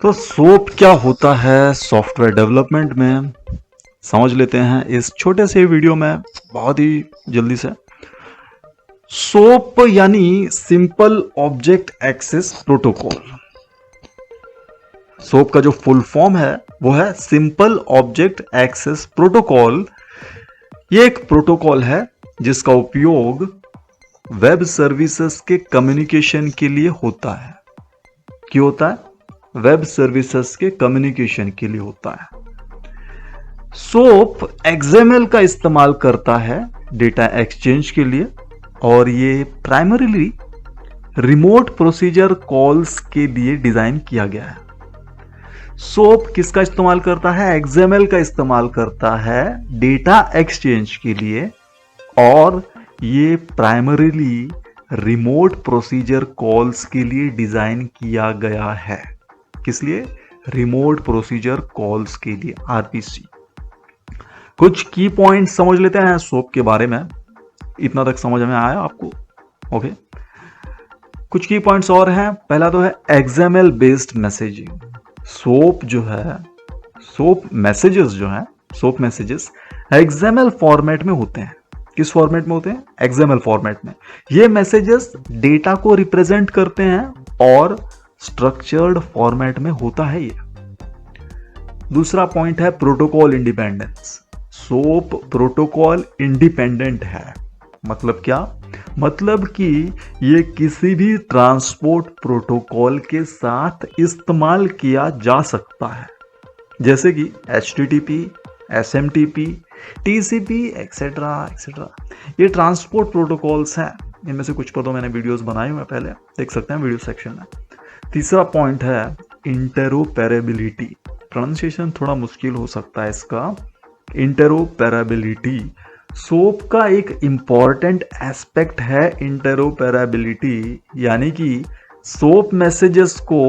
तो सोप क्या होता है सॉफ्टवेयर डेवलपमेंट में, समझ लेते हैं इस छोटे से वीडियो में बहुत ही जल्दी से। सोप यानी simple object access protocol. SOAP का जो फुल फॉर्म है वो है सिंपल ऑब्जेक्ट एक्सेस प्रोटोकॉल। ये एक प्रोटोकॉल है जिसका उपयोग वेब सर्विसेज के कम्युनिकेशन के लिए होता है। क्यों होता है? वेब सर्विसेज के कम्युनिकेशन के लिए होता है। सोप XML का इस्तेमाल करता है डेटा एक्सचेंज के लिए, और ये प्राइमरीली रिमोट प्रोसीजर कॉल्स के लिए डिजाइन किया गया है। सोप किसका इस्तेमाल करता है? XML का इस्तेमाल करता है डेटा एक्सचेंज के लिए, और ये प्राइमरीली रिमोट प्रोसीजर कॉल्स के लिए डिजाइन किया गया है। किस लिए? रिमोट प्रोसीजर कॉल्स के लिए, RPC। कुछ की पॉइंट समझ लेते हैं सोप के बारे में। इतना तक समझ में आया आपको? ओके। कुछ की पॉइंट्स और हैं। पहला तो है XML बेस्ड मैसेजिंग। सोप जो है, सोप मैसेजेस जो है, सोप मैसेजेस XML फॉर्मेट में होते हैं। किस फॉर्मेट में होते हैं? XML फॉर्मेट में। ये मैसेजेस डेटा को रिप्रेजेंट करते हैं और स्ट्रक्चर्ड फॉर्मेट में होता है ये। दूसरा पॉइंट है protocol independence. Soap protocol independent है। मतलब क्या? मतलब कि ये किसी भी ट्रांसपोर्ट प्रोटोकॉल के साथ इस्तेमाल किया जा सकता है, जैसे कि HTTP, SMTP, TCP etcetera etcetera. ये ट्रांसपोर्ट प्रोटोकॉल्स हैं। इनमें से कुछ पर तो मैंने वीडियोस बनाए हुए पहले, देख सकते हैं वीडियो सेक्शन में। तीसरा पॉइंट है इंटरोपेरेबिलिटी। प्रोनाउंसिएशन थोड़ा मुश्किल हो सकता है इसका। इंटरोपेरेबिलिटी सोप का एक इंपॉर्टेंट एस्पेक्ट है। इंटरोपेरेबिलिटी यानी कि सोप मैसेजेस को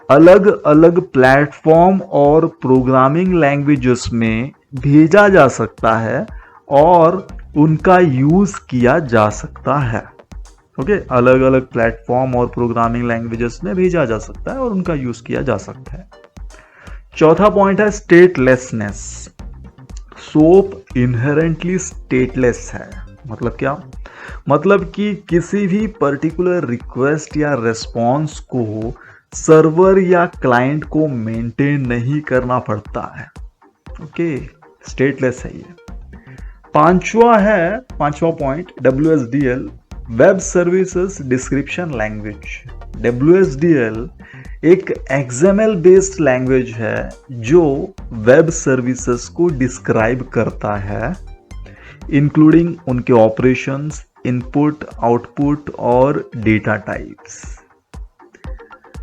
अलग अलग प्लेटफॉर्म और प्रोग्रामिंग लैंग्वेजेस में भेजा जा सकता है और उनका यूज किया जा सकता है। ओके, अलग अलग प्लेटफॉर्म और प्रोग्रामिंग लैंग्वेजेस में भेजा जा सकता है और उनका यूज किया जा सकता है। चौथा पॉइंट है स्टेटलेसनेस। सोप इनहेरेंटली स्टेटलेस है। मतलब क्या? मतलब कि किसी भी पर्टिकुलर रिक्वेस्ट या रेस्पॉन्स को सर्वर या क्लाइंट को मेंटेन नहीं करना पड़ता है। ओके, स्टेटलेस है ये। पांचवा point WSDL, web services description language. WSDL एक XML बेस्ड लैंग्वेज है जो वेब सर्विसेज को डिस्क्राइब करता है, इंक्लूडिंग उनके ऑपरेशंस, इनपुट, आउटपुट और डेटा टाइप्स।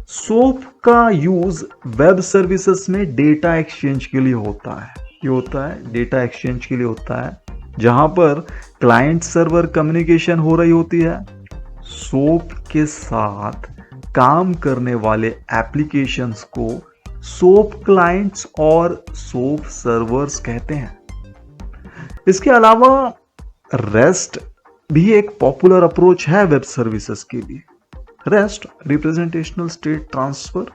सोप का यूज वेब सर्विसेज में डेटा एक्सचेंज के लिए होता है। ये होता है डेटा एक्सचेंज के लिए होता है, जहां पर क्लाइंट सर्वर कम्युनिकेशन हो रही होती है। सोप के साथ काम करने वाले एप्लीकेशंस को सोप क्लाइंट्स और सोप सर्वर्स कहते हैं। इसके अलावा रेस्ट भी एक पॉपुलर अप्रोच है वेब सर्विसेज के लिए। रेस्ट, रिप्रेजेंटेशनल स्टेट ट्रांसफर,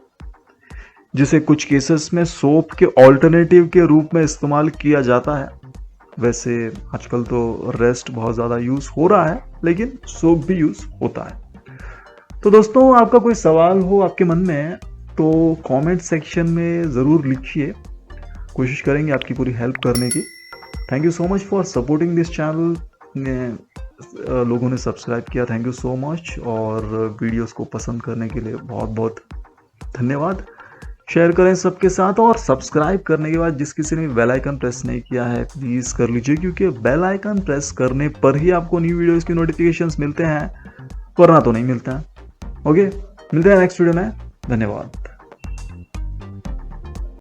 जिसे कुछ केसेस में सोप के ऑल्टरनेटिव के रूप में इस्तेमाल किया जाता है। वैसे आजकल तो रेस्ट बहुत ज़्यादा यूज़ हो रहा है, लेकिन सोप भी यूज़ होता है। तो दोस्तों, आपका कोई सवाल हो आपके मन में तो कमेंट सेक्शन में ज़रूर लिखिए। कोशिश करेंगे आपकी पूरी हेल्प करने की। Thank you so much for supporting this channel. लोगों ने सब्सक्राइब किया, थैंक यू सो मच। और वीडियोस को पसंद करने के लिए बहुत बहुत धन्यवाद। शेयर करें सबके साथ, और सब्सक्राइब करने के बाद जिस किसी ने बेल आइकन प्रेस नहीं किया है प्लीज़ कर लीजिए, क्योंकि बेल आइकन प्रेस करने पर ही आपको न्यू वीडियोस की नोटिफिकेशंस मिलते हैं, वरना तो नहीं मिलता है। ओके, मिलते हैं नेक्स्ट वीडियो में। धन्यवाद।